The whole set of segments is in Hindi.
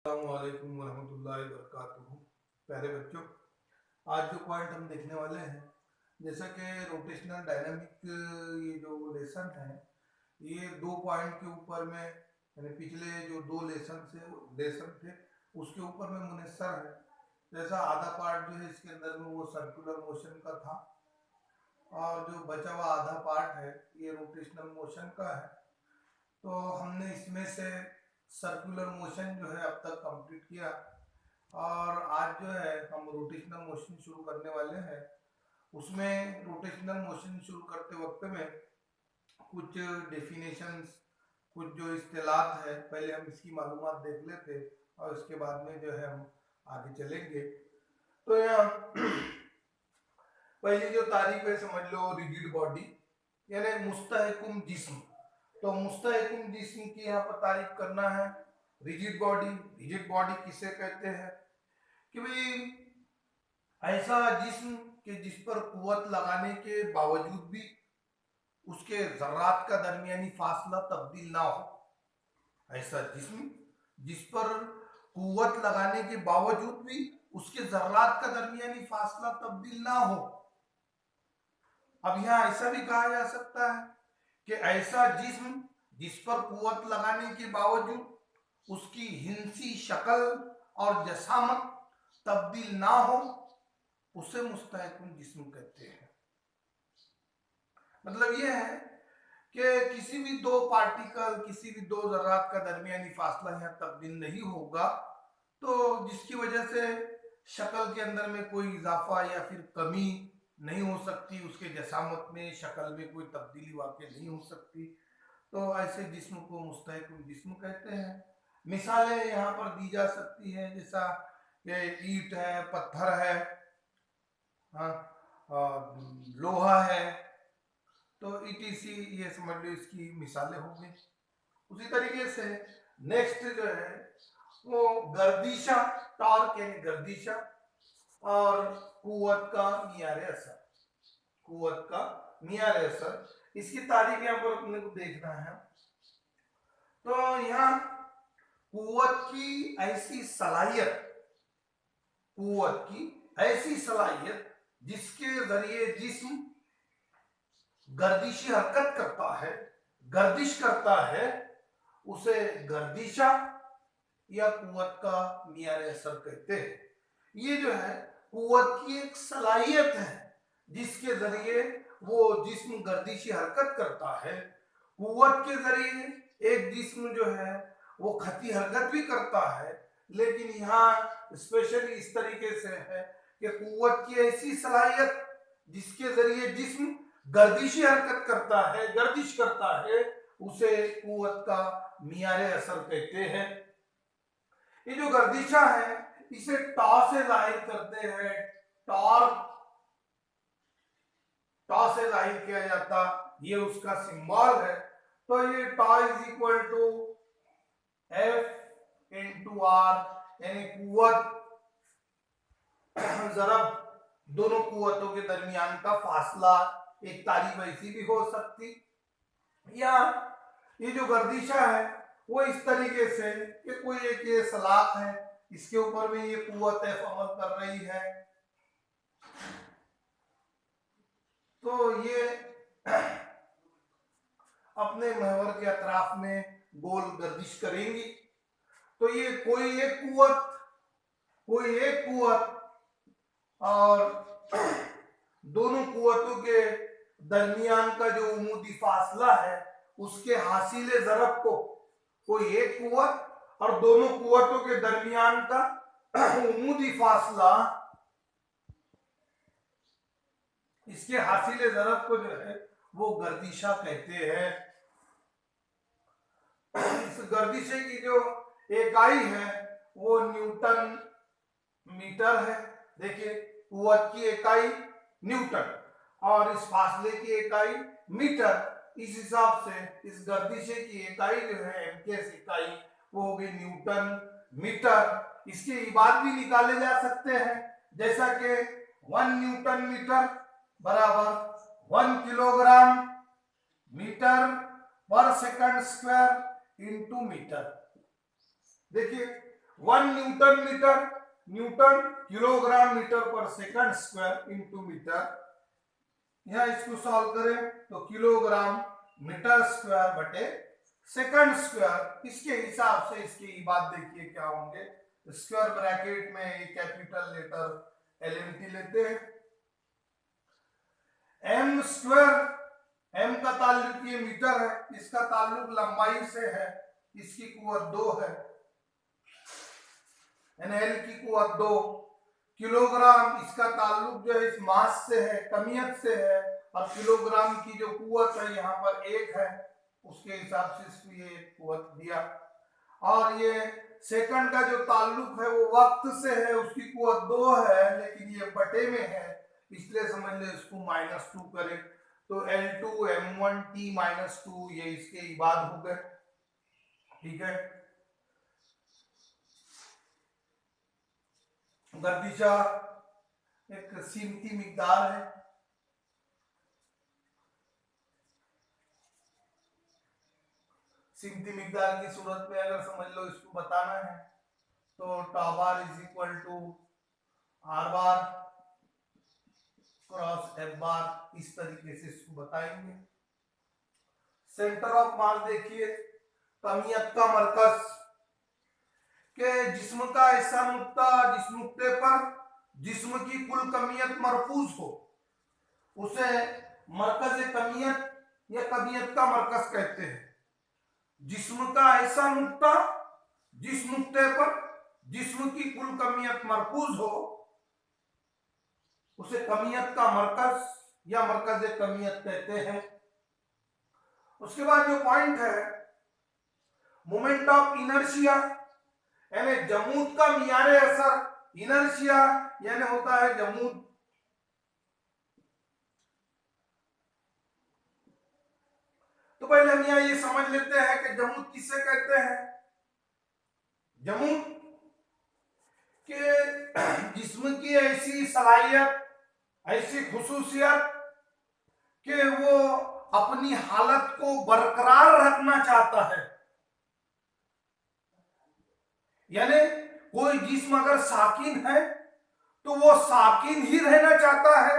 अस्सलामुअलैकुम वरहमतुल्लाहि वबरकातुहू। प्यारे बच्चों, आज जो पॉइंट हम देखने वाले हैं, जैसा कि रोटेशनल डायनामिक ये जो लेसन है, ये 2 पॉइंट के ऊपर में यानी पिछले जो 2 लेसन थे उसके ऊपर में मुनस्सर है। जैसा आधा पार्ट जो है इसके अंदर में वो सर्कुलर मोशन का था और जो बचा हुआ आधा पार्ट है ये रोटेशनल मोशन का है। तो हमने इसमें से सर्कुलर मोशन जो है अब तक कंप्लीट किया और आज जो है हम रोटेशनल मोशन शुरू करने वाले हैं। उसमें रोटेशनल मोशन शुरू करते वक्त में कुछ डेफिनेशंस, कुछ जो इस्तिलाहात है, पहले हम इसकी मालूमात देख लेते और उसके बाद में जो है हम आगे चलेंगे। तो यहाँ पहली जो तारीफ है समझ लो रिजिड बॉडी यानी मुस्तहकम जिस्म। तो मुस्तहकम जिस्म की यहाँ पर तारीफ करना है। रिजिड बॉडी किसे कहते हैं कि भाई ऐसा जिस्म कि जिस पर कुव्वत लगाने के बावजूद भी उसके जर्रात का दरमियानी फासला तब्दील ना हो। ऐसा जिस्म जिस पर कुव्वत लगाने के बावजूद भी उसके जर्रात का दरमियानी फासला तब्दील ना हो। अब यहाँ ऐसा भी कहा जा सकता है कि ऐसा जिस्म जिस पर कुव्वत लगाने के बावजूद उसकी हिंसी शक्ल और जसामत तब्दील ना हो, उसे मुस्तहकम जिस्म कहते हैं। मतलब यह है कि किसी भी दो पार्टिकल, किसी भी दो जर्रात का दरमियानी फासला यहाँ तब्दील नहीं होगा, तो जिसकी वजह से शक्ल के अंदर में कोई इजाफा या फिर कमी नहीं हो सकती, उसके जसामत में, शक्ल में कोई तब्दीली वाक़ई नहीं हो सकती। तो ऐसे जिस्म को मुस्तहकम जिस्म कहते हैं। मिसालें यहाँ पर दी जा सकती हैं, जैसा कि ईंट है, पत्थर है, लोहा है, तो ETC ये समझ लो इसकी मिसालें हो गई। उसी तरीके से नेक्स्ट जो है वो गर्दिशा, टॉर्क यानी गर्दिशा और कुव्वत का मियार असर, इसकी तारीफ यहाँ पर अपने को देखना है। तो यहाँ कुव्वत की ऐसी सलाहियत जिसके जरिए जिस्म गर्दिश करता है, उसे गर्दिशा या कुव्वत का मियार असर कहते हैं। ये जो है कुव्वत की एक सलाहियत है जिसके जरिए वो जिस्म गर्दिशी हरकत करता है। कुव्वत के जरिए एक जिस्म जो है वो खती हरकत भी करता है, लेकिन यहाँ स्पेशली इस तरीके से है कि कुव्वत की ऐसी सलाहियत जिसके जरिए जिस्म गर्दिशी हरकत गर्दिश करता है, उसे कुव्वत का मियार असर कहते हैं। ये जो गर्दिशा है इसे टॉ से जाहिर करते हैं। टॉ से जाहिर किया जाता, ये उसका सिंबल है। तो ये tau is equal to F into R यानी कुव्वत जरब दोनों कुव्वतों के दरमियान का फासला। एक तारीफ ऐसी भी हो सकती, या ये जो गर्दिशा है वो इस तरीके से कि कोई एक ये सलाख है, इसके ऊपर में ये कुव्वत F अमल कर रही है, तो ये अपने महवर के अतराफ में गोल गर्दिश करेंगी। तो ये कोई एक कुव्वत और दोनों कुव्वतों के दरमियान का जो उमूदी फासला है, उसके हासिले जरब को कोई एक कुव्वत और दोनों कुव्वतों के दरमियान का उमूदी फासला, इसके हासिले जरब को जो है वो गर्दिशा कहते हैं। इस गर्दिशे की जो इकाई है वो न्यूटन मीटर है। देखिए, कुव्वत की इकाई न्यूटन और इस फासले की इकाई मीटर। इस हिसाब से इस गर्दिशे की इकाई जो है MKS इकाई वो हो गई न्यूटन मीटर। इसके इबाद भी निकाले जा सकते हैं, जैसा कि 1 न्यूटन मीटर बराबर 1 किलोग्राम मीटर पर सेकंड स्क्वायर इंटू मीटर। देखिए 1 newton metre, newton kilogram metre पर सेकंड स्क्वायर इंटू मीटर। यहां इसको सॉल्व करें तो किलोग्राम मीटर स्क्वायर बटे सेकंड स्क्वायर, इसके हिसाब से इसकी बात देखिए क्या होंगे। स्क्वायर ब्रैकेट में एक कैपिटल लेटर एलएमटी लेते हैं। एम स्क्वायर, एम का ताल्लुक ये मीटर है, इसका ताल्लुक लंबाई से है, इसकी कुवत 2 है, एल की कुवत 2। किलोग्राम, इसका ताल्लुक जो है इस मास से है, कमियत से है, और किलोग्राम की जो कुवत है यहाँ पर 1 है, उसके हिसाब से इसको ये कुवत दिया। और ये सेकंड का जो ताल्लुक है वो वक्त से है, उसकी कुवत 2 है, लेकिन ये बटे में है, इसलिए समझ ले इसको -2 करें तो L2 M1 T -2, ये इसके इबाद हो गए। ठीक है, गर्दिशा एक सीमती मिकदार है। सीमती मिकदार की सूरत में अगर समझ लो इसको बताना है तो tau bar is equal to R bar cross F bar, इस तरीके से इसको बताएंगे। सेंटर ऑफ मास देखिए, कमियत का मरकज के जिस्म का ऐसा नुक्ता जिस नुक्ते पर जिस्म की कुल कमियत मरकूज हो, उसे मरकज कमियत या कमियत का मरकज कहते हैं। जिस्म का ऐसा नुक्ता जिस नुक्ते पर जिस्म की कुल कमियत मरकूज हो, उसे कमियत का मरकज या मरकज कमियत कहते हैं। उसके बाद जो पॉइंट है, मोमेंट ऑफ इनर्शिया, यानी जमूद का मियारे असर। इनर्शिया यानी होता है जमूद। तो पहले हम यहाँ ये समझ लेते हैं कि जमूद किसे कहते हैं। जमूद के जिस्म की ऐसी सलाहियत, ऐसी खुसूसियत कि वो अपनी हालत को बरकरार रखना चाहता है। यानी कोई जिस्म अगर साकिन है तो वो साकिन ही रहना चाहता है,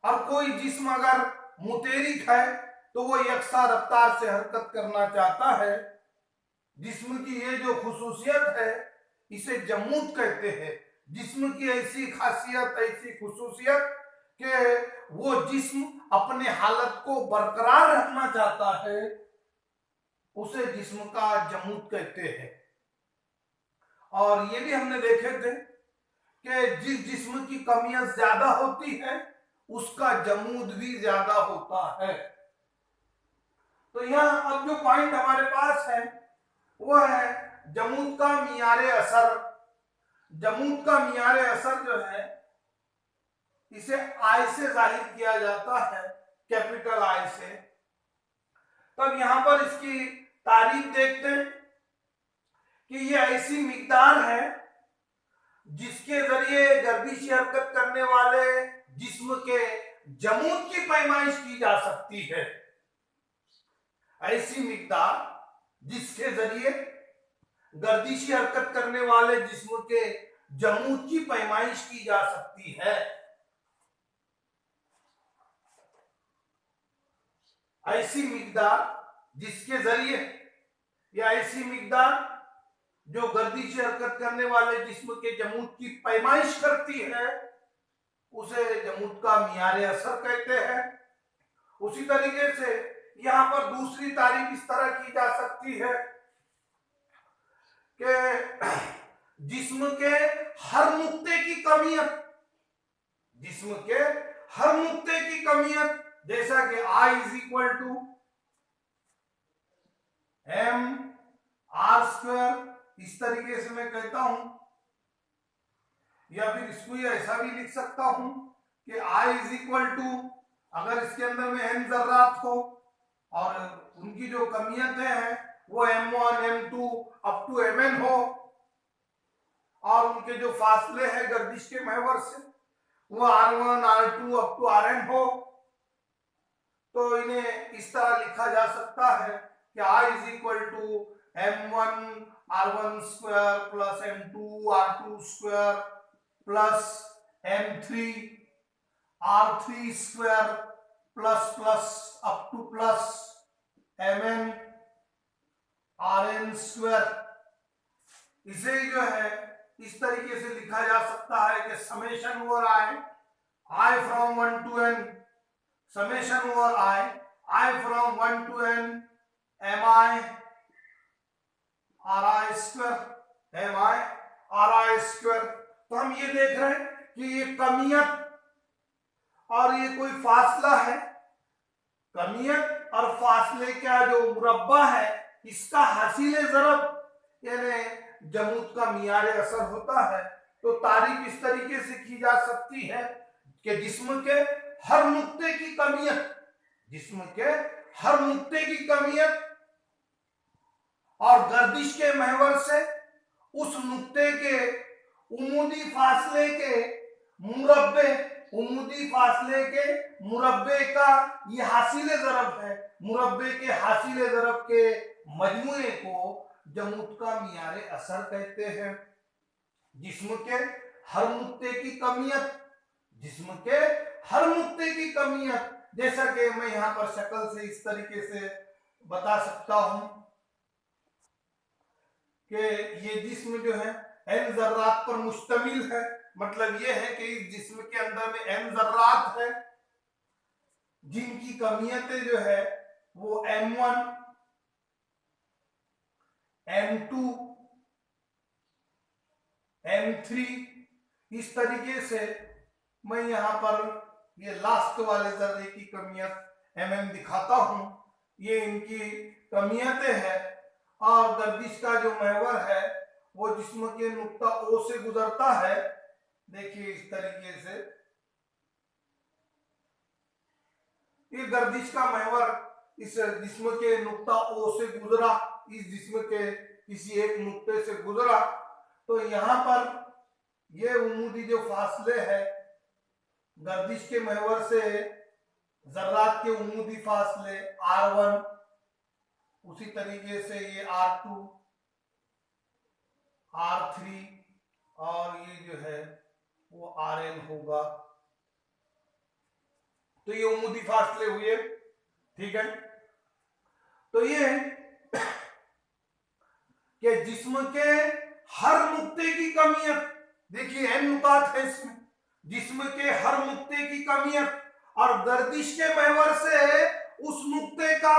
और कोई जिस्म अगर मुतेरिक है तो वो यकसा रफ्तार से हरकत करना चाहता है। जिस्म की ये जो खुसूसियत है इसे जमूद कहते हैं। जिस्म की ऐसी खासियत, ऐसी खुसूसियत कि वो जिस्म अपने हालत को बरकरार रखना चाहता है, उसे जिस्म का जमूद कहते हैं। और ये भी हमने देखे थे कि जिस जिस्म की कमियां ज्यादा होती है उसका जमूद भी ज्यादा होता है। तो यहाँ अब जो पॉइंट हमारे पास है वो है जमूद का मियारे असर। जमूद का मियारे असर जो है इसे आई से जाहिर किया जाता है, कैपिटल आई से। तब यहां पर इसकी तारीफ देखते हैं कि ये ऐसी मिकदार है जिसके जरिए गर्दिशी हरकत करने वाले जिस्म के जमूद की पैमाइश की जा सकती है। ऐसी मिकदार जिसके जरिए गर्दिशी हरकत करने वाले जिस्म के जमूद की पैमाइश की जा सकती है। ऐसी मिकदार जिसके जरिए या ऐसी मिकदार जो गर्दिशी हरकत करने वाले जिस्म के जमूद की पैमाइश करती है, उसे जमूद का मियारे असर कहते हैं। उसी तरीके से यहां पर दूसरी तारीफ इस तरह की जा सकती है कि जिस्म के हर नुक्ते की कमियत, जिस्म के हर नुक्ते की कमियत, जैसा कि I is equal to M R square, इस तरीके से मैं कहता हूं, या फिर इसको ऐसा भी लिख सकता हूं कि I इज इक्वल टू, अगर इसके अंदर में n जर्रात हो और उनकी जो कमियत है वो M1 M2 up to Mn हो, और उनके जो फासले हैं गर्दिश के महवर से वो R1 R2 up to Rn हो, तो इन्हें इस तरह लिखा जा सकता है कि I is equal to M1 r1 square plus m2 r2 square plus m3 r3 square plus plus up to plus mn rn square. इसे जो है इस तरीके से लिखा जा सकता है कि summation over i from 1 to n, summation over i from 1 to n mi ri square mi ri square. तो हम ये देख रहे हैं कि ये कमियत और ये कोई फासला है, कमियत और फासले का जो मुरब्बा है इसका हासिले ज़रब यानी जमूद का मियारे असर होता है। तो तारीफ इस तरीके से की जा सकती है कि जिस्म के हर नुक्ते की कमियत, जिस्म के हर नुक्ते की कमियत और गर्दिश के महवर से उस नुक्ते के उमूदी फासले के मुरब्बे, उमूदी फासले के मुरब्बे का ये हासिले ज़रब है, मुरब्बे के हासिले ज़रब के मजमुए को जमूद का मियारे असर कहते हैं। जिस्म के हर नुक्ते की कमियत, जिस्म के हर नुक्ते की कमियत, जैसा कि मैं यहाँ पर शक्ल से इस तरीके से बता सकता हूं कि ये जिस्म जो है n जर्रात पर मुश्तमिल है। मतलब ये है कि इस जिस्म के अंदर में n जर्रात है जिनकी कमियतें जो है वो m1 m2 m3 इस तरीके से मैं यहाँ पर ये लास्ट वाले जर्रे की कमियत mm दिखाता हूं। ये इनकी कमियतें हैं और गर्दिश का जो महवर है वो जिस्म के नुक्ता O से गुजरता है। देखिए इस तरीके से ये गर्दिश का महवर इस जिस्म के नुक्ता O से गुजरा, इस जिस्म के किसी एक नुक्ते से गुजरा, तो यहाँ पर ये उमूदी जो फासले है गर्दिश के महवर से जर्रात के उमूदी फासले r1, उसी तरीके से ये r2 r3 और ये जो है वो rn होगा। तो ये उमूदी फासले हुए, ठीक है। तो ये कि जिस्म के हर नुक्ते की कमियत, देखिए n नुकात है इसमें, जिस्म के हर नुक्ते की कमियत और गर्दिश के महवर से उस नुक्ते का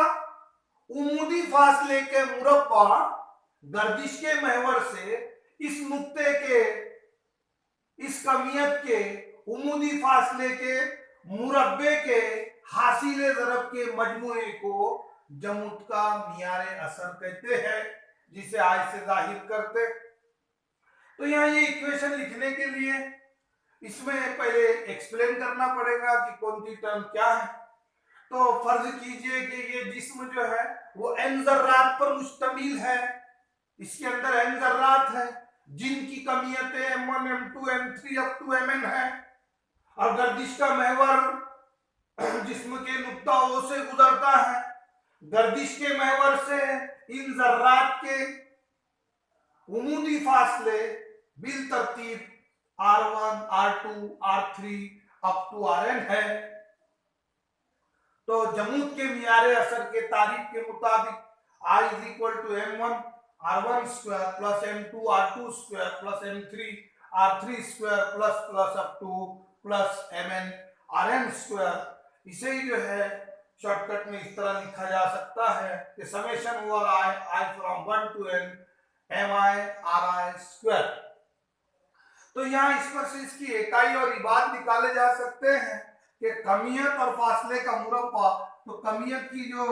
उमूदी फासले के मुरब्बा, गर्दिश के महवर से इस नुक्ते के, इस कमियत के उमूदी फासले के मुरब्बे के हासिले ज़रब के मजमूए को जमूद का मियारे असर कहते हैं, जिसे आज से जाहिर करते। तो यहाँ ये इक्वेशन लिखने के लिए इसमें पहले एक्सप्लेन करना पड़ेगा कि कौन सी टर्म क्या है। तो फर्ज कीजिए कि ये जिस्म जो है वो n जर्रात पर मुश्तमिल है, इसके अंदर n जर्रात है जिनकी कमियतें m1 m2 m3 up to mn है और गर्दिश का महवर जिस्म के नुक्ता O से गुजरता है। गर्दिश के महवर से इन जर्रात के उमूदी फासले बिल तरतीब r1 r2 r3 up to rn है। तो जमूद के मियारे असर के तारीफ के मुताबिक I is equal to m1 r1 square plus m2 r2 square plus m3 r3 square plus plus up to plus mn rn square. इसे ही जो है शॉर्टकट में इस तरह लिखा जा सकता है कि summation over I from 1 to n mi ri square. तो यहाँ इस पर से इसकी इकाई और इबाद निकाले जा सकते हैं कि कमियत और फासले का मुरब्बा। तो कमियत की जो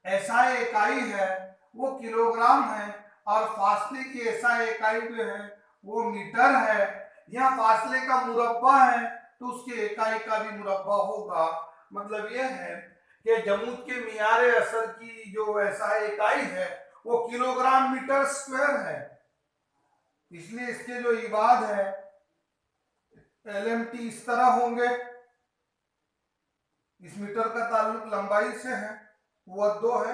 एसआई इकाई है वो किलोग्राम है और फासले की एसआई इकाई जो है वो मीटर है। यहाँ फासले का मुरब्बा है तो उसकी इकाई का भी मुरब्बा होगा। मतलब यह है कि जमूद के मियारे असर की जो एसआई इकाई है वो किलोग्राम मीटर स्क्वायर है, इसलिए इसके जो इबाद है LMT इस तरह होंगे। इस मीटर का ताल्लुक लंबाई से है, कुव्वत 2 है,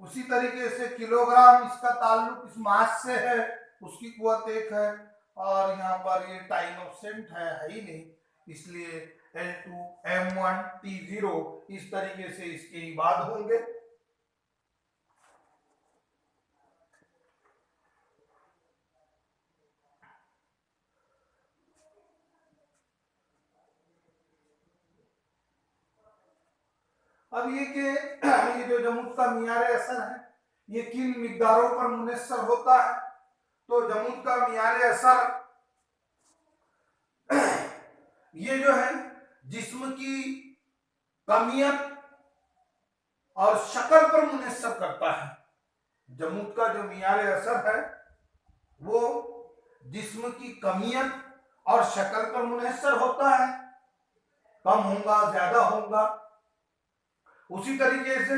उसी तरीके से किलोग्राम, इसका ताल्लुक इस मास से है, उसकी कुवत 1 है, और यहाँ पर ये टाइम ऑब्सेंट है ही नहीं, इसलिए L2 M1 T0 इस तरीके से इसके ही बाद होंगे। अब ये कि ये जो जमूद का मियार असर है ये किन मिकदारों पर मुनस्सर होता है, तो जमूद का मियार असर ये जो है जिस्म की कमियत और शक्ल पर मुनस्सर करता है। जमूद का जो मियार असर है वो जिस्म की कमियत और शक्ल पर मुनस्सर होता है, कम होगा ज्यादा होगा। उसी तरीके से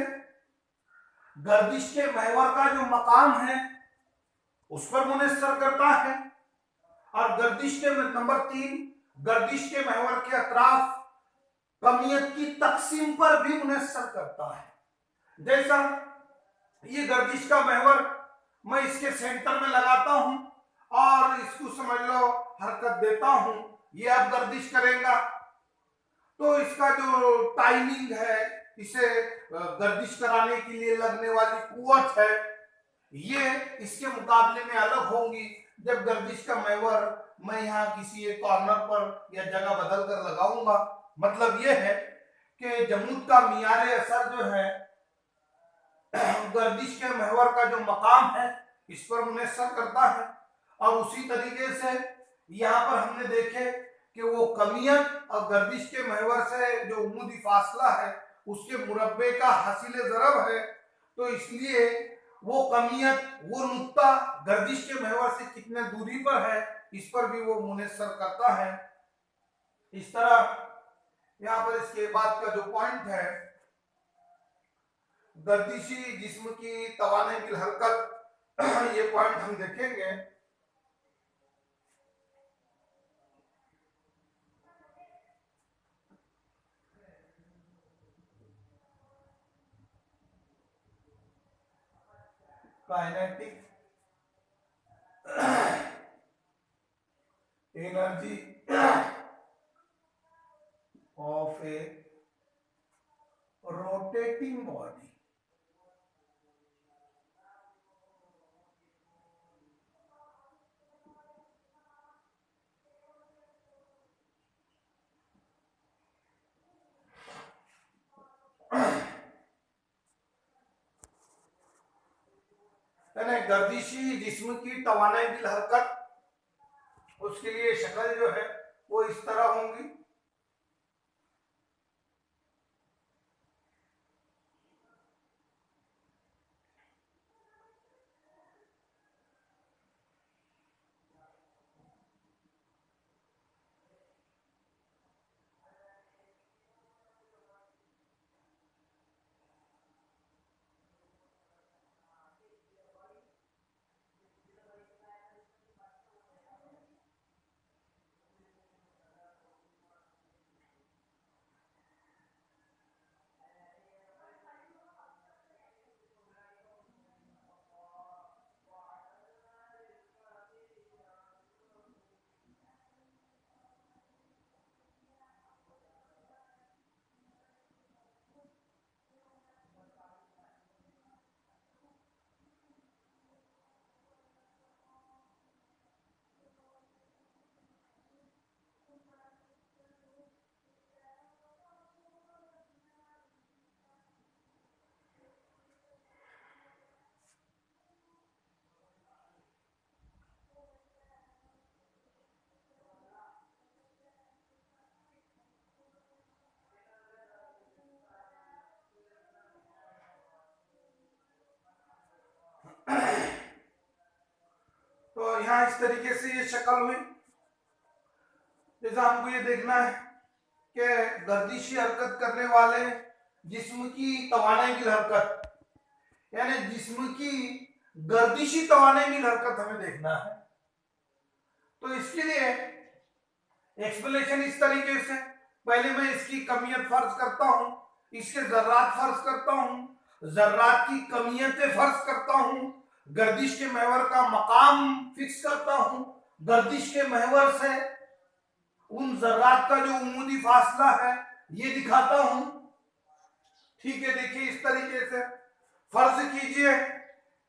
गर्दिश के महवर का जो मकाम है उस पर मुनस्सर करता है, और गर्दिश के नंबर 3 गर्दिश के महवर के अतराफ कमियत की तकसीम पर भी मुनस्सर करता है। जैसा ये गर्दिश का महवर मैं इसके सेंटर में लगाता हूं और इसको समझ लो हरकत देता हूं, ये अब गर्दिश करेगा, तो इसका जो टाइमिंग है, इसे गर्दिश कराने के लिए लगने वाली कुवत है, ये इसके मुकाबले में अलग होंगी। जब गर्दिश का महवर मैं यहाँ किसी एक कॉर्नर पर या जगह बदल कर लगाऊंगा, मतलब ये है कि जमूद का मियार असर जो है गर्दिश के महवर का जो मकाम है इस पर मुनस्सर करता है। और उसी तरीके से यहाँ पर हमने देखे कि वो कमियत और गर्दिश के महवर से जो उमूदी फासला है उसके मुरब्बे का हासिल ज़रब है, तो इसलिए वो कमियत, वो नुक्ता गर्दिश के महवर से कितने दूरी पर है इस पर भी वो मुनस्सर करता है। इस तरह यहाँ पर इसके बाद का जो पॉइंट है, गर्दिशी जिस्म की तवाने की हरकत, ये पॉइंट हम देखेंगे। Kinetic energy of a rotating body. गर्दिशी जिस्म की तवानाई बिल हरकत, उसके लिए शक्ल जो है वो इस तरह होंगी। तो यहाँ इस तरीके से ये शक्ल हुई। जैसा हमको ये देखना है कि गर्दिशी हरकत करने वाले जिस्म की तवानाई की हरकत, यानी जिस्म की गर्दिशी तवानाई की हरकत हमें देखना है। तो इसके लिए एक्सप्लेनेशन इस तरीके से, पहले मैं इसकी कमियत फर्ज करता हूं, इसके जर्रात फर्ज करता हूं, जर्रात की कमियतें फर्ज करता हूं, गर्दिश के महवर का मकाम फिक्स करता हूं, गर्दिश के महवर से उन जर्रात का जो उमूदी फासला है ये दिखाता हूं। ठीक है, देखिए इस तरीके से फर्ज कीजिए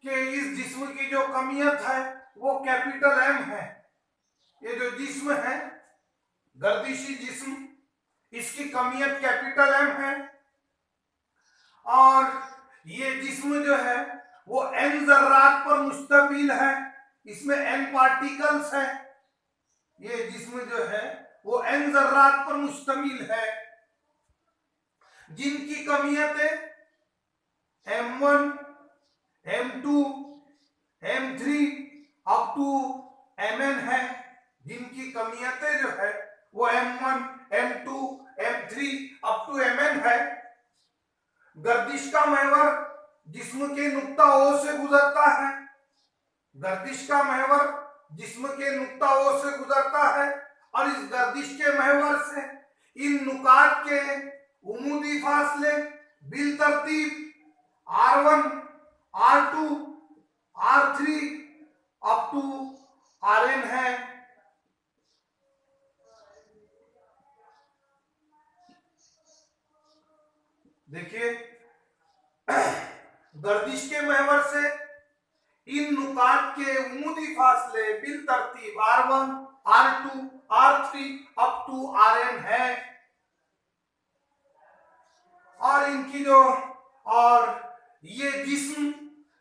कि इस जिस्म की जो कमियत है वो कैपिटल एम है। ये जो जिस्म है, गर्दिशी जिस्म, इसकी कमियत कैपिटल एम है और ये जिस्म जो है वो एन जर्रात पर मुश्तमिल है, इसमें एन पार्टिकल्स है। ये जिस्म जो है वो एन जर्रात पर मुश्तमिल है जिनकी कमियतें M1, M2, M3 up to Mn है, जिनकी कमियतें जो है वो M1, M2, M3 up to Mn है। गर्दिश का महवर जिस्म के नुक्ता O से गुजरता है, गर्दिश का महवर जिस्म के नुक्ता O से गुजरता है और इस गर्दिश के महवर से इन नुकात के उमूदी फासले बिल तरतीब R1, R2, R3 up to Rn है। देखिए गर्दिश के महवर से इन नुकात के उमूदी फासले बिल तरतीब R1, R2, R3 up to Rn है और इनकी जो और ये जिस्म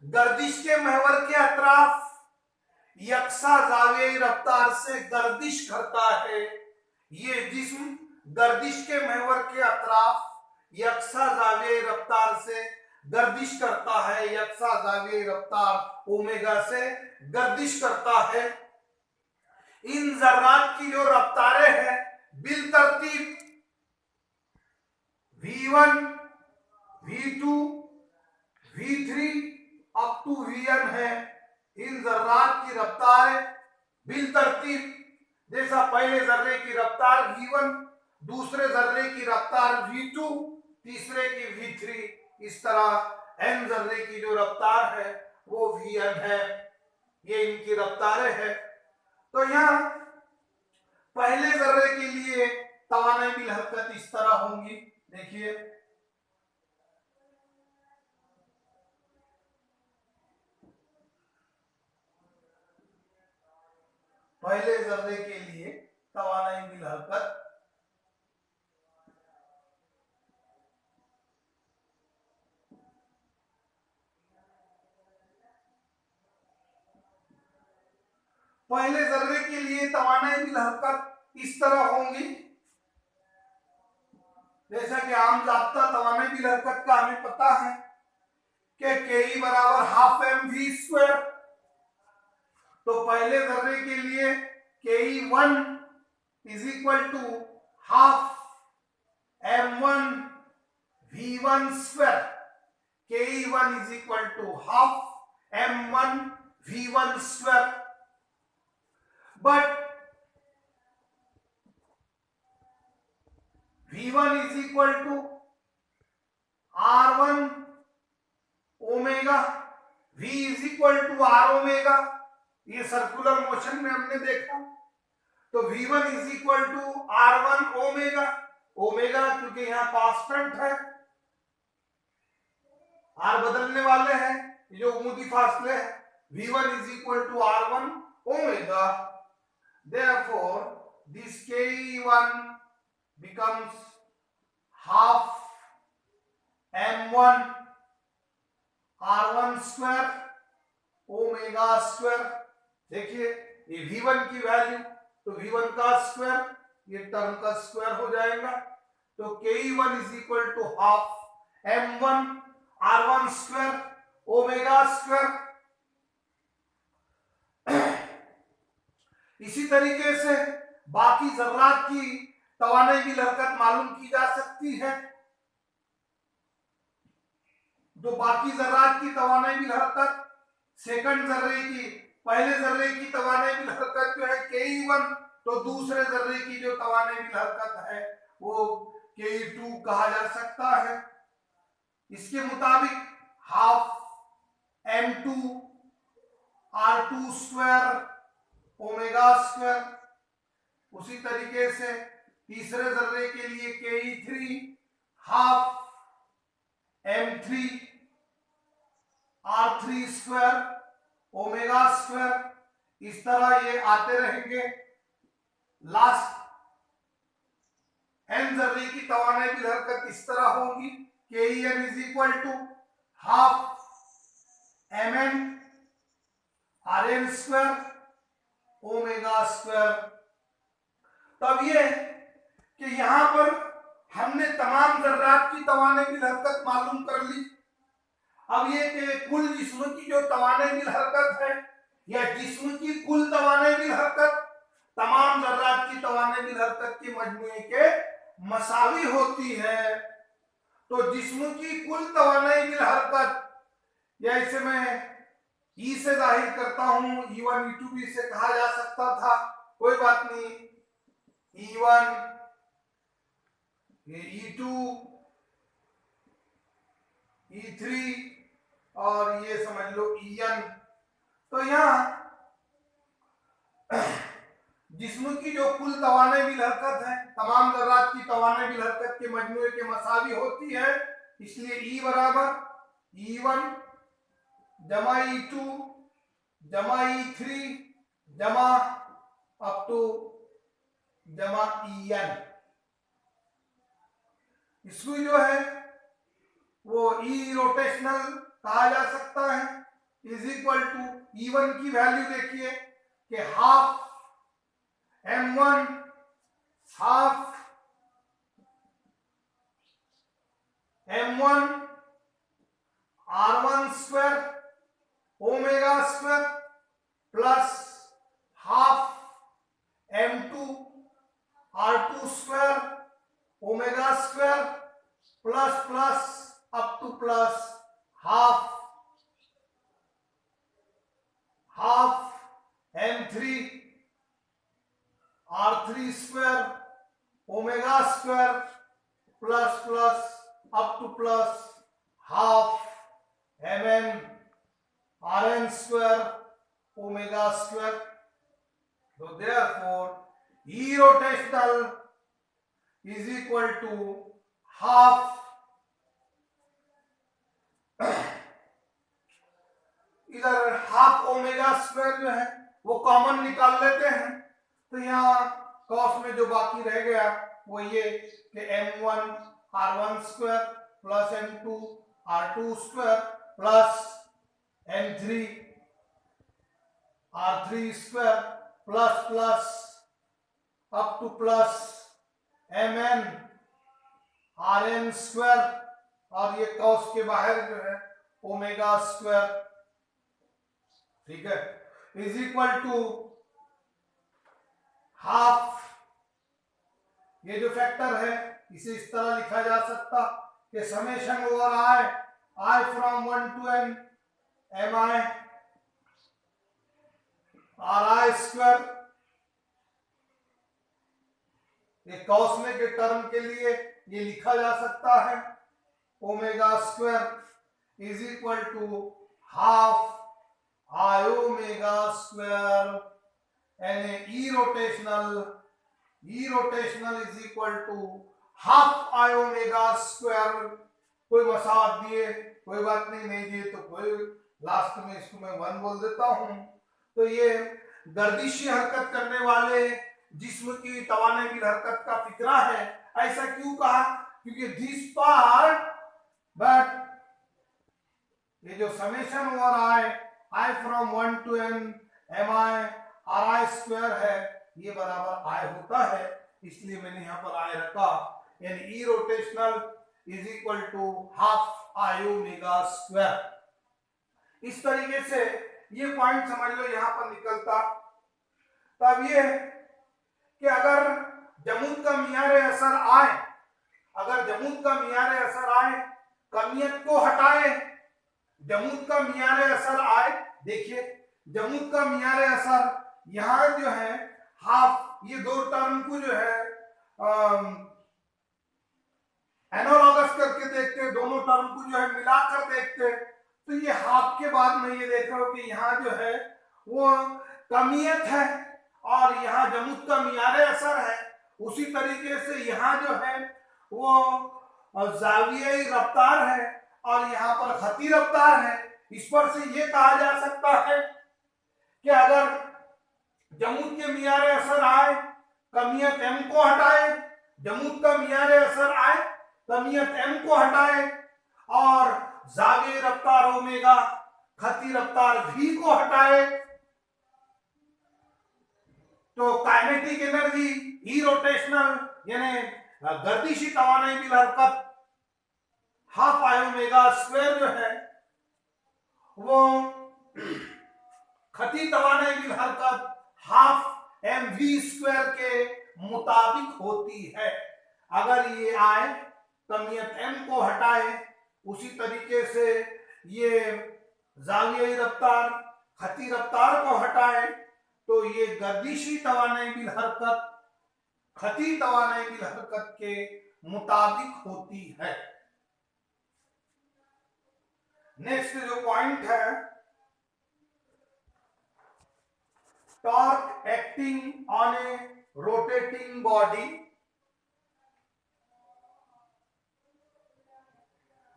गर्दिश के महवर के अतराफ यकसा जाविये रफ्तार से गर्दिश करता है। ये जिस्म गर्दिश के महवर के अतराफ यकसा जाविये रफ्तार से गर्दिश करता है, यकसा जाविये रफ्तार ओमेगा से गर्दिश करता है। इन जर्रात की जो रफ्तारें हैं बिल तरतीब V1, V2, V3 up to Vn है। इन जर्रात की रफ्तारें बिल तरतीब, जैसा पहले जर्रे की रफ्तार V1, दूसरे जर्रे की रफ्तार V2, तीसरे की V3, इस तरह n जर्रे की जो रफ्तार है वो Vn है। ये इनकी रफ्तारें हैं। तो यहाँ पहले जर्रे के लिए तवानाई बिल हरकत इस तरह होंगी। देखिए पहले जर्रे के लिए तवानाई बिल हरकत पहले जर्रे के लिए तवानाई बिल हरकत इस तरह होंगी। जैसा कि आम जाब्ता तवानाई बिल हरकत का हमें पता है कि के बराबर हाफ एम वी स्क्वायर। तो पहले जर्रे के लिए ke1 is equal to half m1 v1 square. ke1 is equal to half m1 v1 square. But v1 is equal to r1 omega, v is equal to r omega. ये सर्कुलर मोशन में हमने देखा। तो v1 is equal to r1 omega, omega क्योंकि यहां कांस्टेंट है, r बदलने वाले हैं, ये जो उमूदी फासले है। v1 is equal to r1 omega, therefore this ke1 becomes half m1 r1 square omega square. देखिए ये v1 की वैल्यू, तो v1 का स्क्वायर, ये टर्म का स्क्वायर हो जाएगा। तो ke1 is equal to half m1 r1 square omega square. इसी तरीके से बाकी जर्रात की तवानाई बिल हरकत मालूम की जा सकती है। जो बाकी जर्रात की तवानाई बिल हरकत सेकंड जर्रे की, पहले जर्रे की तवानाई बिल हरकत जो है ke1, तो दूसरे जर्रे की जो तवानाई बिल हरकत है वो ke2 कहा जा सकता है। इसके मुताबिक half m2 r2 square omega square. उसी तरीके से तीसरे जर्रे के लिए ke3 half m3 r3 square omega square. इस तरह ये आते रहेंगे। लास्ट n जर्रे की तवानाई की हरकत इस तरह होगी, KEN is equal to half mn rn square omega square. तब ये कि यहां पर हमने तमाम जर्रात की तवानाई की हरकत मालूम कर ली। अब ये कि कुल जिस्म की जो तवानाई की हरकत है या जिस्म की कुल तवानाई की हरकत तमाम जर्रात की तवानाई की हरकत के मजमूए के मसावी होती है। तो जिस्म की कुल तवानाई की हरकत, या इसे मैं E से जाहिर करता हूं, E1 E2 भी इसे कहा जा सकता था, कोई बात नहीं। E1 ये E2 E3 और ये समझ लो En। तो यहां जिस्म की जो कुल तवानाई बिल हरकत है तमाम जर्रात की तवानाई बिल हरकत के मजमूए के मसावी होती है। इसलिए E बराबर E1 जमा E2 जमा E3 जमा अप टू जमा En। इसको जो है वो E रोटेशनल कहा जा सकता है, इज इक्वल टू E1 की वैल्यू देखिए कि half m1 half m1 r1 square omega square plus half m2 r2 square omega square plus plus up to plus half m3 r3 square omega square plus plus up to plus half mn rn square omega square. So therefore E rotational is equal to half इधर हाफ ओमेगा स्क्वायर जो है वो कॉमन निकाल लेते हैं। तो यहाँ कॉस में जो बाकी रह गया वो ये कि m1 r1 square plus m2 r2 square plus m3 r3 square plus plus up to plus mn rn square और ये कॉस के बाहर जो है ओमेगा स्क्वायर, ठीक है, इज इक्वल टू हाफ, ये जो फैक्टर है इसे इस तरह लिखा जा सकता कि summation over I from 1 to n mi ri square. एक कॉस में के टर्म के लिए ये लिखा जा सकता है omega square is equal to half I omega square and E rotational is equal to half I omega square. कोई मसावत दिए कोई बात नहीं, नहीं दिए तो कोई, लास्ट में इसको मैं 1 बोल देता हूं। तो ये गर्दिशी हरकत करने वाले जिस्म की तवानाई की हरकत का फिक्रा है। ऐसा क्यों कहा? क्योंकि दिस पार्ट बट ये जो summation over I from 1 to n mi ri square है ये बराबर आई होता है, इसलिए मैंने यहाँ पर आई रखा। यानी E rotational is equal to half I omega square. इस तरीके से ये पॉइंट समझ लो यहाँ पर निकलता। तब ये कि अगर जमूद का मियारे असर आए, अगर जमूद का मियारे असर आए, कमियत को हटाए, जमूद का मियारे असर आए, देखिए जमूद का मियारे असर यहाँ जो है हाफ, ये दो टर्म को जो है एनालॉगस करके देखते हैं, दोनों टर्म को जो है मिलाकर देखते हैं, तो ये हाफ के बाद में ये देख रहा हूं कि यहाँ जो है वो कमियत है और यहाँ जमुत का मियारे असर है। उसी तरीके से यहाँ जो है वो जावियाई रफ्तार है और यहाँ पर खती रफ्तार है। इस पर से ये कहा जा सकता है कि अगर जमुत के मियारे असर आए, कमियत एम को हटाए, जमुत का मियारे असर आए, कमियत एम को हटाए और जावियाई रफ्तार ओमेगा, खती रफ्तार v को हटाए, तो काइनेटिक एनर्जी ई रोटेशनल यानी गर्दिशी तवानाई बिल हरकत हाफ आई ओमेगा स्क्वायर जो है वो खती तवानाई बिल हरकत हाफ एम वी स्क्वायर के मुताबिक होती है। अगर ये आए, कमियत एम को हटाए, उसी तरीके से ये जावियाई रफ्तार, खती रफ्तार को हटाए, तो ये गर्दिशी तवानाई बिल हरकत खती तवानाई बिल हरकत के मुताबिक होती है। नेक्स्ट जो पॉइंट है, torque acting on A rotating body.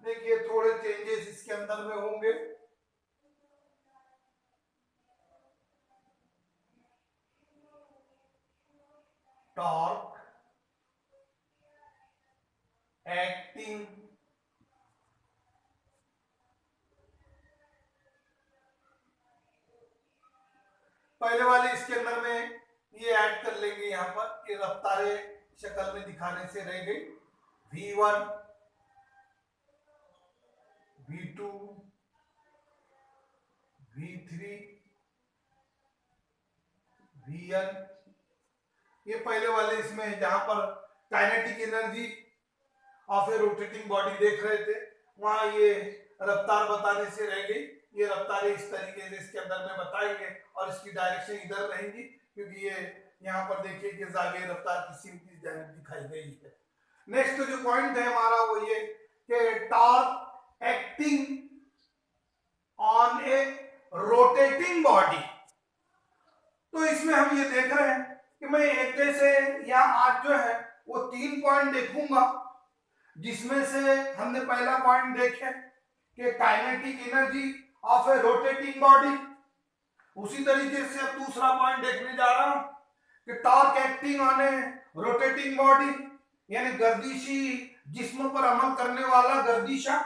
देखिए थोड़े चेंजेस इसके अंदर में होंगे। टॉर्क एक्टिंग पहले वाले इसके अंदर में ये ऐड कर लेंगे, यहां पर ये रफ्तारे शक्ल में दिखाने से रह गई। V1, V2, V3, Vn, ये पहले वाले इसमें जहां पर kinetic energy of a rotating body देख रहे थे, वहां ये रफ्तार बताने से रह गई। ये रफ्तारें इस तरीके से इसके अंदर में बताएंगे और इसकी डायरेक्शन इधर रहेंगी, क्योंकि ये यहाँ पर देखिए कि जावियाई रफ्तार किसी की जानिब दिखाई गई है। नेक्स्ट जो पॉइंट है हमारा वो ये कि torque acting on A rotating body. तो इसमें हम ये देख रहे हैं कि मैं एक जैसे यहाँ आज जो है वो 3 पॉइंट देखूंगा, जिसमें से हमने पहला पॉइंट देखे कि kinetic energy of a rotating body. उसी तरीके से अब दूसरा पॉइंट देखने जा रहा हूं कि torque acting on A rotating body, यानी गर्दिशी जिस्म पर अमल करने वाला गर्दिशा।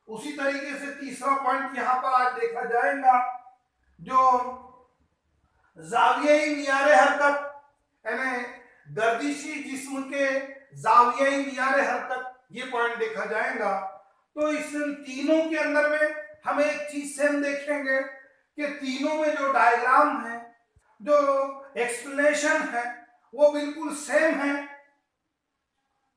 उसी तरीके से तीसरा पॉइंट यहां पर आज देखा जाएगा जो जावियाई मियारे हरकत, यानी गर्दिशी जिस्म के जावियाई मियारे हरकत, ये पॉइंट देखा जाएगा। तो इस तीनों के अंदर में हम एक चीज सेम देखेंगे कि तीनों में जो डायग्राम है, जो एक्सप्लेनेशन है, वो बिल्कुल सेम है।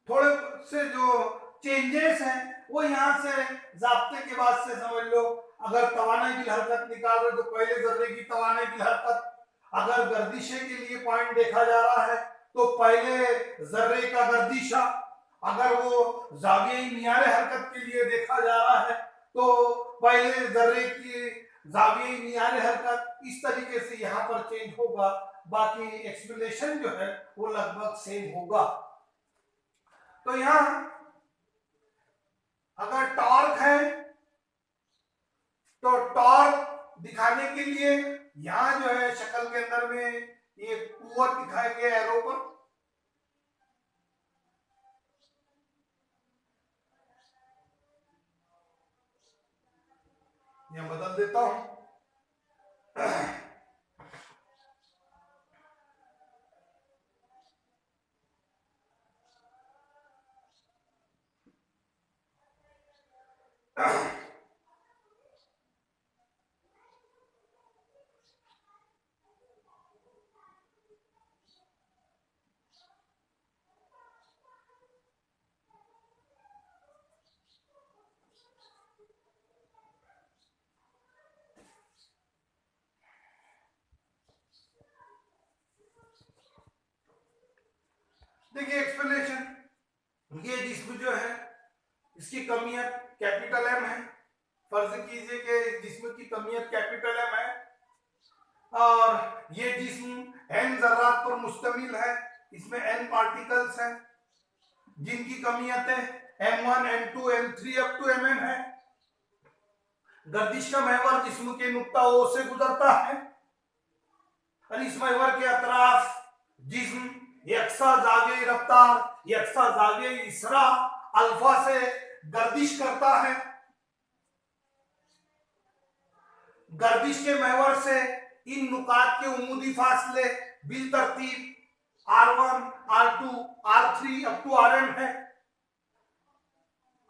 थोड़े से जो चेंजेस हैं वो यहाँ से जाब्ते के बाद से समझ लो। अगर तवानाई बिल हरकत निकाल रहे तो पहले जर्रे की तवानाई बिल हरकत, अगर गर्दिशे के लिए पॉइंट देखा जा रहा है तो पहले जर्रे का गर्दिशा, अगर वो जावियाई मियारे हरकत के लिए देखा जा रहा है तो पहले जर्रे की जावियाई मियारे हरकत। इस तरीके से यहाँ पर चेंज होगा, बाकी एक्सप्लेनेशन जो है वो लगभग सेम होगा। तो यहाँ अगर टॉर्क है तो टॉर्क दिखाने के लिए यहाँ जो है शक्ल के अंदर में ये कुव्वत दिखाए गए एरो पर। यहां बदल देता हूं। देखिए एक्सप्लेनेशन, ये जिस्म जो है इसकी कमियत कैपिटल एम है। फर्ज कीजिए कि जिस्म की कमियत कैपिटल एम है और ये जिस्म एन जर्रात पर मुश्तमिल है, इसमें एन पार्टिकल्स हैं जिनकी कमियतें m1 m2 m3 up to mn है। गर्दिश का महवर जिस्म के नुक्ता ओ से गुजरता है और इस महवर के अतराफ जिस्म यकसा जागे रफ्तार यकसा जागे इसरा अल्फा से गर्दिश करता है। गर्दिश के महवर से इन नुकात के उमूदी फासले बिल तरतीब R1, R2, R3 up to Rn है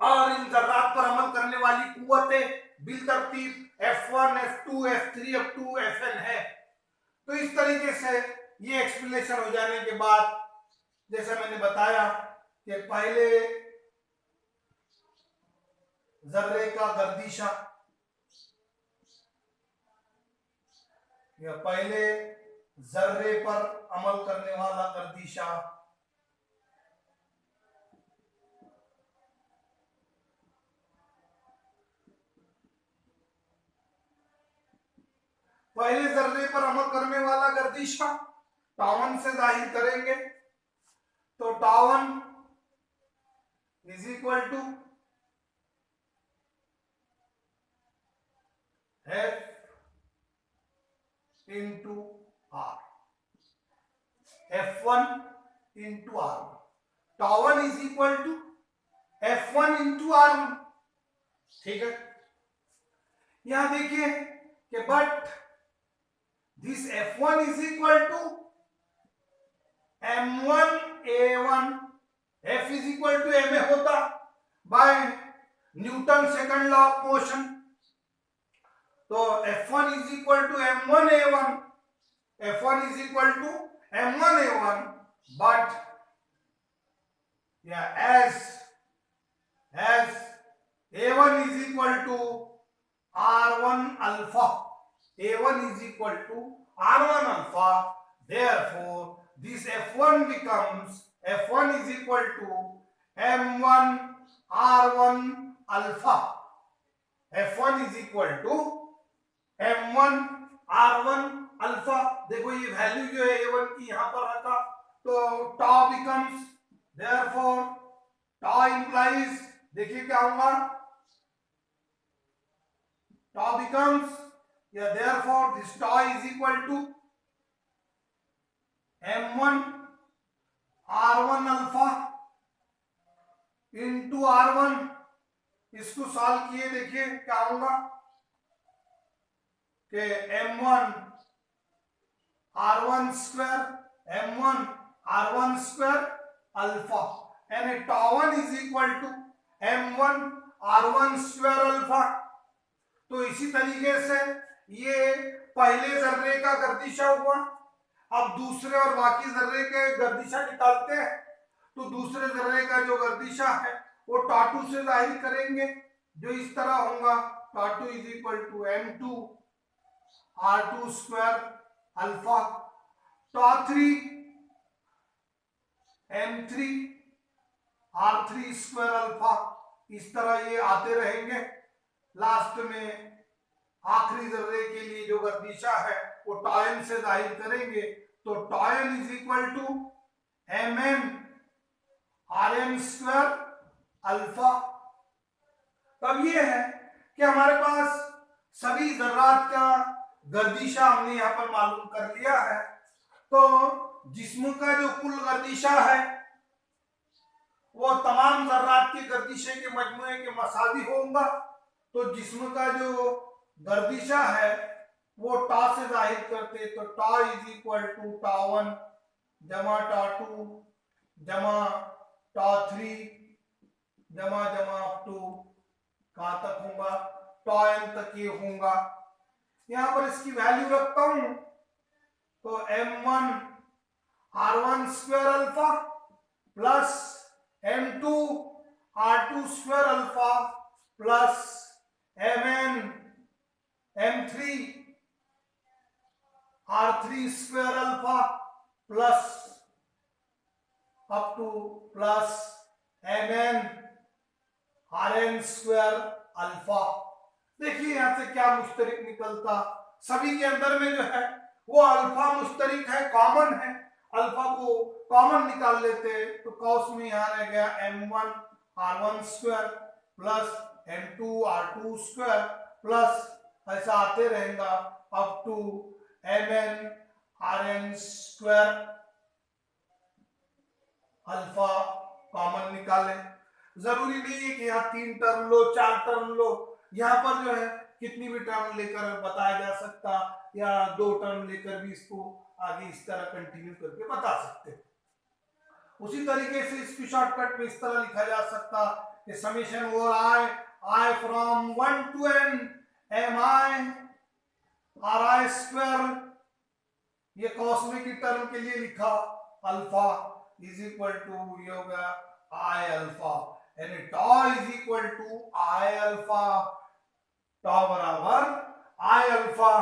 और इन जर्रात पर अमल करने वाली कुव्वतें बिल तरतीब F1, F2, F3 up to Fn है। तो इस तरीके से ये एक्सप्लेनेशन हो जाने के बाद जैसे मैंने बताया कि पहले जर्रे का गर्दिशा या पहले जर्रे पर अमल करने वाला गर्दिशा, पहले जर्रे पर अमल करने वाला गर्दिशा टावन से जाहिर करेंगे। तो tau one is equal to F into R, F1 into R. Tau one is equal to F1 into R. ठीक है, यहां देखिए कि but this F1 is equal to M1 A1, F is equal to ma होता by Newton second law of motion. तो F1 is equal to M1 A1, F1 is equal to M1 A1, but as A1 is equal to R1 alpha, A1 is equal to R1 alpha, therefore this F1 becomes F1 is equal to M1 R1 alpha, F1 is equal to M1 R1 alpha. देखो ये वैल्यू जो है A1 की यहां पर रखा तो tau becomes therefore tau implies, देखिए क्या होगा, टॉ बिकम्स या therefore this tau is equal to M1 R1 alpha into R1। इसको सॉल्व किए देखिए क्या होगा कि M1 R1 square M1 R1 square alpha यानी tau one is equal to M1 R1 square alpha. तो इसी तरीके से ये पहले जर्रे का गर्दिशा हुआ। अब दूसरे और बाकी जर्रे के गर्दिशा निकालते हैं तो दूसरे जर्रे का जो गर्दिशा है वो टाटू से जाहिर करेंगे जो इस तरह होगा, tau two is equal to M2 R2 square alpha, tau M3 R3 square alpha. इस तरह ये आते रहेंगे। लास्ट में आखिरी जर्रे के लिए जो गर्दिशा है वो टॉयन से जाहिर करेंगे तो tau n is equal to Mn Rn square alpha. तब ये है कि हमारे पास सभी जर्रात का गर्दिशा हमने यहाँ पर मालूम कर लिया है। तो जिस्म का जो कुल गर्दिशा है वो तमाम जर्रात के गर्दिशे के मजमूए के मसावी होगा। तो जिस्म का जो गर्दिशा है वो टॉ से जाहिर करते तो टॉ इज इक्वल टू टॉ1 जमा टॉ2 जमा टॉ3 जमा जमा अप टू कहां तक होगा टॉn तक ये होगा। यहां पर इसकी वैल्यू रखता हूं तो M1 R1 square alpha plus M2 R2 square alpha plus Mn M3 R3 square alpha plus up to plus Mn R N square alpha. देखिए यहां से क्या मुश्तरिक निकलता, सभी के अंदर में जो है वो अल्फा मुश्तरिक है, कॉमन है। अल्फा को कॉमन निकाल लेते तो कॉस में यहाँ रह गया m1 r1 square plus m2 r2 square plus ऐसा आते रहेगा up to mn rn square. Alpha common निकाले, जरूरी नहीं है कि यहाँ 3 टर्म लो 4 टर्म लो, यहाँ पर जो है कितनी भी टर्म लेकर बताया जा सकता, या 2 टर्म लेकर भी इसको आगे इस तरह कंटिन्यू करके बता सकते। उसी तरीके से इसकी शॉर्टकट में इस तरह लिखा जा सकता कि summation over I from 1 to n M I R I square, ये कॉस्मिक की टर्म के लिए लिखा अल्फा इज इक्वल टू ये हो गया आई अल्फा, यानी tau is equal to I alpha, tau बराबर आई अल्फा।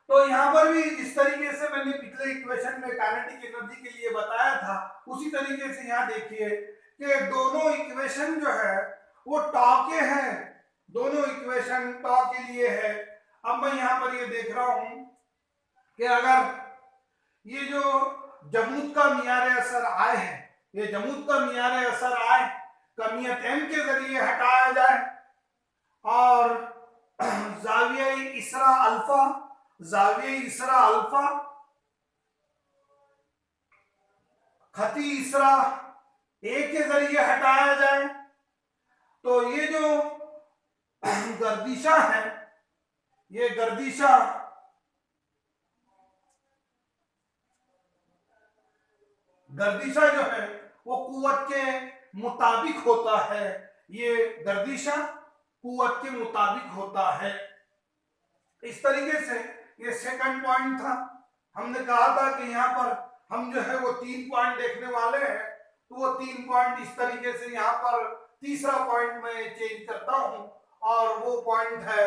तो यहां पर भी जिस तरीके से मैंने पिछले इक्वेशन में काइनेटिक एनर्जी के लिए बताया था, उसी तरीके से यहाँ देखिए कि दोनों इक्वेशन जो है वो टॉ के हैं, दोनों इक्वेशन टॉ के लिए है। अब मैं यहाँ पर ये देख रहा हूं कि अगर ये जो जमूद का मियारे असर आए है, ये जमूद का मियारे असर आए कमियत m के जरिए हटाया जाए और जाविया इसरा अल्फा, जाविया इसरा अल्फा खती इसरा ए के जरिए हटाया जाए, तो ये जो गर्दिशा है, ये गर्दिशा जो है वो कुव्वत के मुताबिक होता है, ये गर्दिशा कुव्वत के मुताबिक होता है। इस तरीके से ये सेकंड पॉइंट था। हमने कहा था कि यहाँ पर हम जो है वो 3 पॉइंट देखने वाले हैं, तो वो 3 पॉइंट इस तरीके से यहाँ पर तीसरा पॉइंट मैं चेंज करता हूं और वो पॉइंट है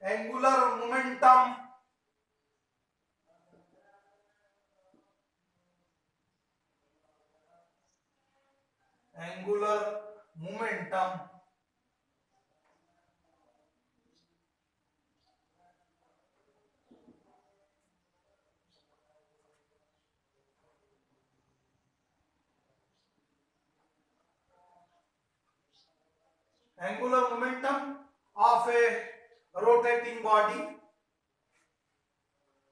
angular momentum. Angular momentum angular momentum of a rotating body.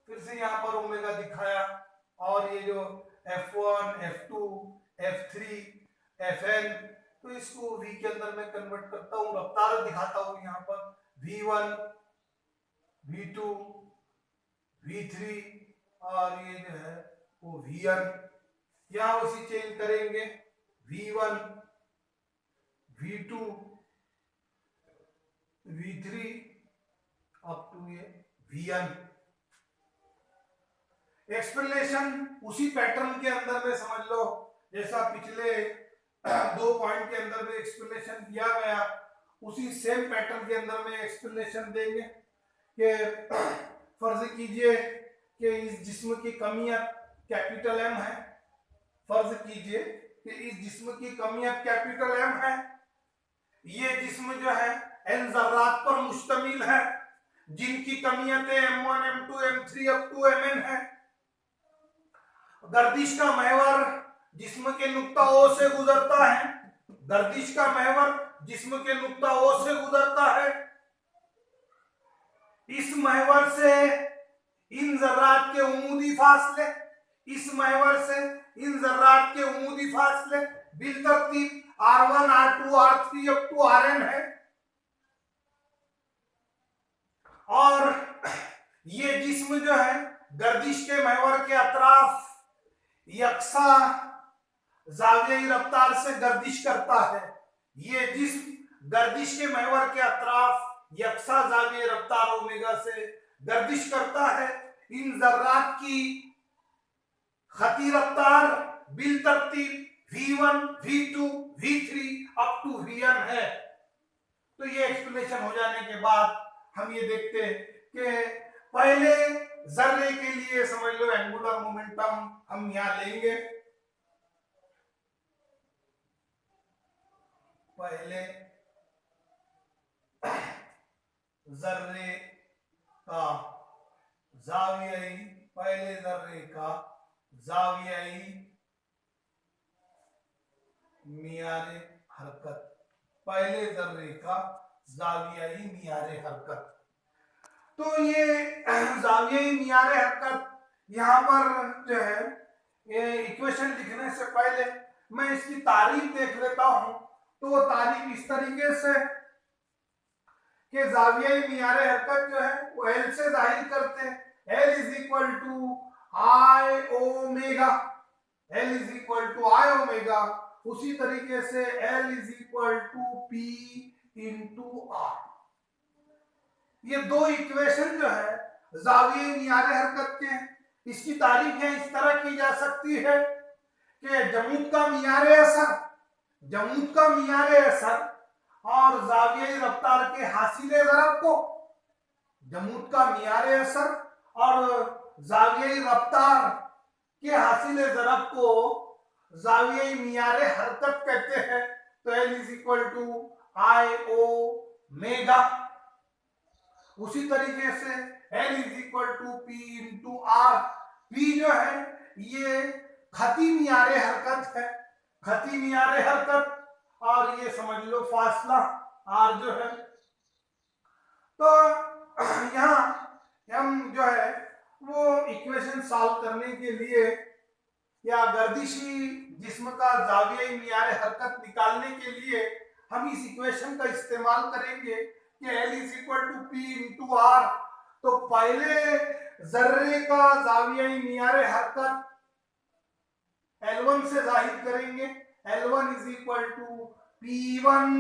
फिर से यहां पर ओमेगा दिखाया और ये जो F1, F2, F3, Fn, तो इसको v के अंदर मैं कन्वर्ट करता हूं, रफ्तार दिखाता हूं यहाँ पर v1, v2, v3 और ये जो है वो vn, यहाँ उसी चेंज करेंगे v1, v2, v3 up to ये vn। एक्सप्लेनेशन उसी पैटर्न के अंदर में समझ लो जैसा पिछले 2 पॉइंट के अंदर में एक्सप्लेनेशन किया गया, उसी सेम पैटर्न के अंदर में एक्सप्लेनेशन देंगे कि फर्ज कीजिए कि इस जिस्म की कमियत कैपिटल M है, फर्ज कीजिए कि इस जिस्म की कमियत कैपिटल M है, ये जिस्म जो है n जर्रात पर मुश्तमिल है जिनकी कमियतें M1, M2, M3 up to Mn है। गर्दिश का महवर जिस्म के नुक्ता O से गुजरता है, गर्दिश का महवर जिस्म के नुक्ता O से गुजरता है। इस महवर से इन जर्रात के उमूदी फासले, इस महवर से इन जर्रात के उमूदी फासले बिलतरतीब R1, R2, R3 up to Rn है। और ये जिस्म जो है गर्दिश के महवर के अतराफ यकसा जावियाई रफ्तार से गर्दिश करता है। ये जिस्म गर्दिश के महवर के अतराफ यकसा जावियाई रफ्तार ओमेगा से गर्दिश करता है। इन जर्रात की खती रफ्तार बिल तरतीब v1, v2, v3 up to vn है। तो ये एक्सप्लेनेशन हो जाने के बाद हम ये देखते हैं कि पहले जर्रे के लिए समझ लो एंगुलर मोमेंटम हम यहां लेंगे, पहले जर्रे का जावियाई, पहले जर्रे का जावियाई मियारे हरकत, पहले जर्रे का जावियाई मियारे हरकत। तो ये जावियाई मियारे हरकत यहाँ पर जो है ये इक्वेशन लिखने से पहले मैं इसकी तारीफ देख लेता हूं। तो वो तारीफ इस तरीके से कि जावियाई मियारे हरकत जो है वो एल से जाहिर करते हैं, L is equal to I omega, L is equal to I omega. उसी तरीके से L is equal to P into R. ये दो इक्वेशन जो है जावियाई मियारे हरकत के हैं। इसकी तारीफ है इस तरह की जा सकती है कि जमूद का मियारे असर, जमूद का मियारे असर और जावियाई रफ्तार के हासिले ज़रब को, जमूद का मियारे असर और जावियाई रफ्तार के हासिले ज़रब को जावियाई मियारे हरकत कहते हैं। तो L is equal to I omega. उसी तरीके से L is equal to P into R. P जो है ये खती मियारे हरकत है, खती मियारे हरकत, और ये समझ लो फासला आर जो है। तो यहाँ हम जो है वो इक्वेशन सॉल्व करने के लिए या गर्दिशी जिस्म का जावियाई मियारे हरकत निकालने के लिए हम इस इक्वेशन का इस्तेमाल करेंगे कि L is equal to P into R. तो पहले जर्रे का जावियाई मियारे हरकत L1 से जाहिर करेंगे, L1 is equal to P1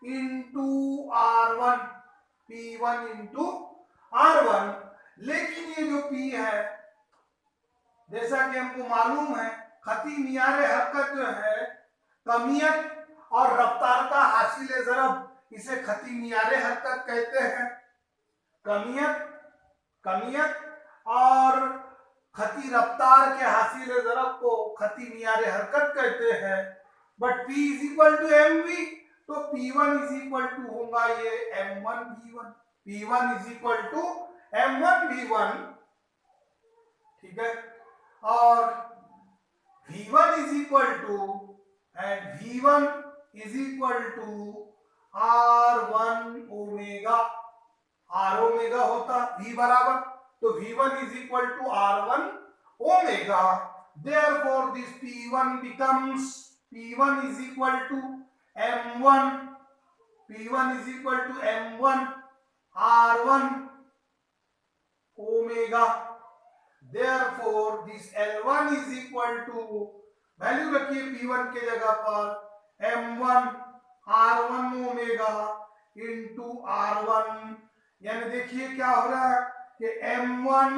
into R1, P1 into R1। लेकिन ये जो P है जैसा कि हमको मालूम है खती मियारे हरकत जो है कमियत और रफ्तार का हासिले ज़रब, इसे खती मियारे हरकत कहते हैं। कमियत और खती रफ्तार के हासिले ज़रब को खती मियारे हरकत कहते हैं। But P is equal to mv, तो P1 इज इक्वल टू होगा ये m1 v1, P1 is equal to m1 v1, ठीक है। और v1 is equal to r1 omega, r omega होता v बराबर, तो v1 is equal to r1 omega. Therefore this P1 becomes, P1 is equal to m1, P1 is equal to m1 r1 omega. Therefore this L1 is equal to, value रखिए P1 के जगह पर m1 r1 omega into r1, यानी देखिए क्या हो रहा है कि m1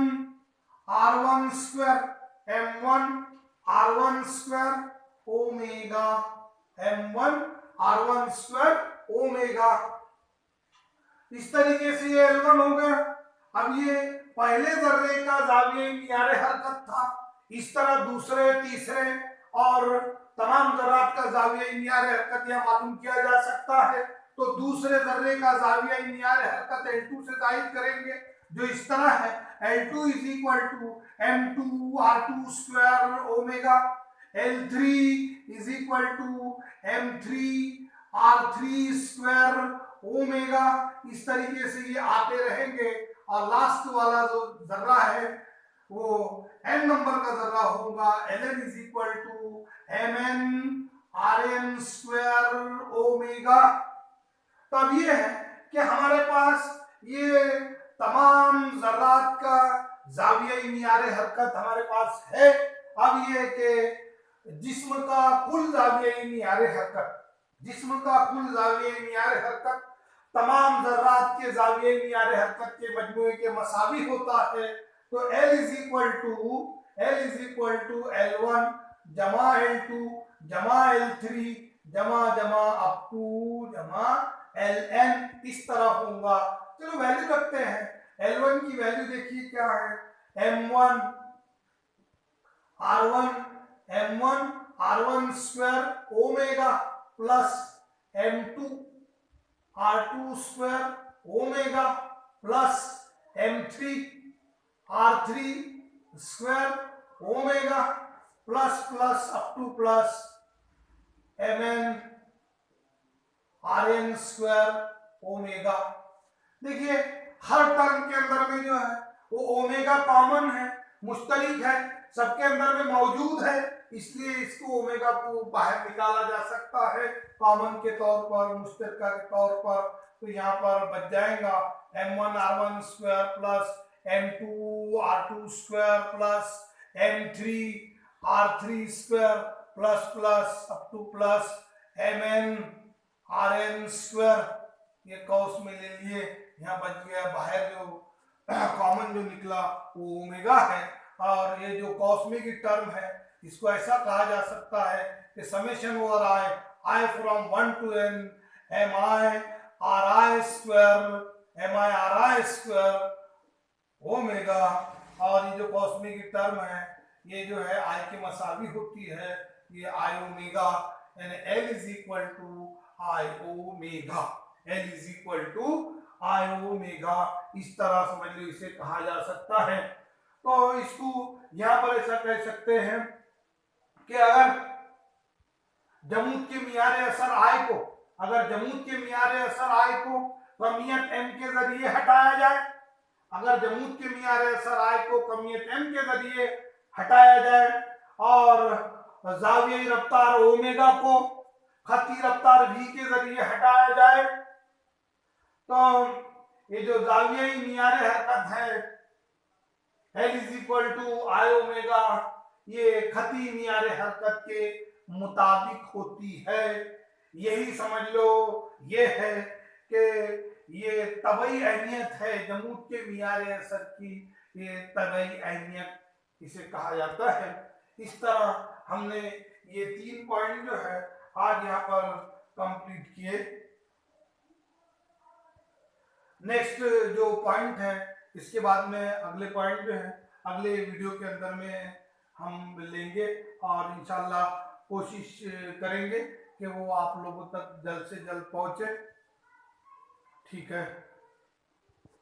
r1 square, m1 r1 square omega, m1 r1 square omega. इस तरीके से ये L1 हो गया। अब ये पहले जर्रे का जावियाई मियारे हरकत था, इस तरह दूसरे, तीसरे और तमाम जर्रात का जावियाई मियारे हरकत यह मालूम किया जा सकता है। तो दूसरे जर्रे का जावियाई मियारे हरकत L2 से जाहिर करेंगे जो इस तरह है, L2 is equal to m2 r2 square omega, L3 is equal to m3 r3 square omega. इस तरीके से ये आते रहेंगे और लास्ट वाला जो जर्रा है वो n नंबर का जर्रा होगा, ln is equal to mn rn square omega. तब ये है कि हमारे पास ये तमाम जर्रात का जावियाई मियारे हरकत हमारे पास है। अब ये कि जिस्म का कुल जावियाई मियारे हरकत, जिस्म का कुल जावियाई मियारे हरकत तमाम जर्रात के जावियाई मियारे हरकत के मजमूए के मसावी होता है। तो L is equal to L1 जमा L2 जमा L3 जमा जमा अप टू जमा Ln, इस तरह होगा। चलो वैल्यू रखते हैं। L1 की वैल्यू देखिए क्या है, m1 r1 square omega plus m2 r2 square omega plus m3 r3 square omega plus plus up to plus mn rn square omega. देखिए हर टर्म के अंदर में जो है वो ओमेगा कॉमन है, मुश्तरिक है, सबके अंदर में मौजूद है, इसलिए इसको ओमेगा को बाहर निकाला जा सकता है कॉमन के तौर पर, मुश्तरका के तौर पर। तो यहाँ पर बच जाएगा m1 r1 square plus m2 r2 square plus m3 r3 square plus plus up to plus mn rn square. ये कॉस में ले लिए, यहाँ बच गया बाहर जो कॉमन जो निकला वो ओमेगा है। और ये जो कॉस्मिक की टर्म है इसको ऐसा कहा जा सकता है कि summation over I from 1 to n mi ri square omega. और ये जो कॉस्मिक की टर्म है ये जो है आई के मसावी होती है, ये आई ओमेगा, यानी L is equal to I omega, L is equal to I omega. इस तरह समझ लो इसे कहा जा सकता है। तो इसको यहां पर ऐसा कह सकते हैं कि अगर जमूद के मियारे असर आई को, अगर जमूद के मियारे असर आई को कमियत m के जरिए हटाया जाए, अगर जमूद के मियारे असर आई को कमियत m के जरिए हटाया जाए और जावियाई रफ्तार ओमेगा को खती रफ्तार v के जरिए हटाया जाए, तो ये जो जावियाई मियारे हरकत है L is equal to I omega, ये खती मियारे हरकत के मुताबिक होती है। यही समझ लो ये है कि ये तबई अहमियत है जमूद के मियारे असर की, ये तबई अहमियत इसे कहा जाता है। इस तरह हमने ये 3 पॉइंट जो है आज यहाँ पर कंप्लीट किए। नेक्स्ट जो पॉइंट है इसके बाद में अगले पॉइंट जो है अगले वीडियो के अंदर में हम लेंगे और इंशाल्लाह कोशिश करेंगे कि वो आप लोगों तक जल्द से जल्द पहुंचे। ठीक है।